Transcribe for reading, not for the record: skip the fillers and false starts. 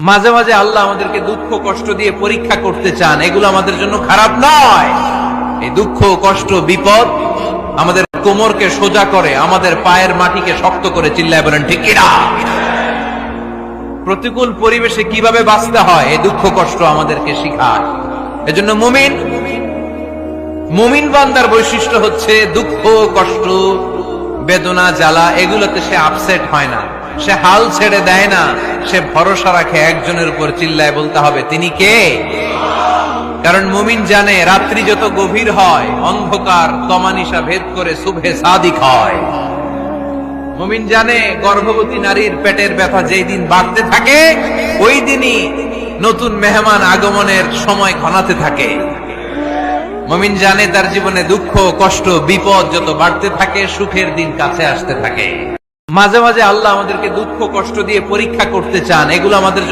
মাঝে মাঝে আল্লাহ আমাদেরকে দুঃখ কষ্ট দিয়ে পরীক্ষা করতে চান, এগুলো আমাদের জন্য খারাপ নয়। এই দুঃখ কষ্ট বিপদ আমাদের কোমরকে সোজা করে, আমাদের পায়ের মাটিকে শক্ত করে। চিল্লায় বলেন ঠিক কিনা? প্রতিকূল পরিবেশে কিভাবে বাঁচতে হয় এই দুঃখ কষ্ট আমাদেরকে শিখায়। এজন্য মুমিন বান্দার বৈশিষ্ট্য হচ্ছে দুঃখ কষ্ট বেদনা জ্বালা এগুলোতে সে আপসেট হয় না, সে হাল ছেড়ে দেয় না, সে ভরসা রাখে একজনের উপর। চিল্লায় বলতে হবে তিনি কে? কারণ মুমিন জানে রাত্রি যত গভীর হয় অন্ধকার তমানিসা ভেদ করে সুবহে সাদিক হয়। মুমিন জানে গর্ভবতী নারীর পেটের ব্যথা যেই দিন বাড়তে থাকে ওই দিনই নতুন মেহমান আগমনের সময় ঘনাতে থাকে। মুমিন জানে তার জীবনে দুঃখ কষ্ট বিপদ যত বাড়তে থাকে সুখের দিন কাছে আসতে থাকে। মাঝে মাঝে আল্লাহ আমাদেরকে দুঃখ কষ্ট দিয়ে পরীক্ষা করতে চান, এগুলো আমাদের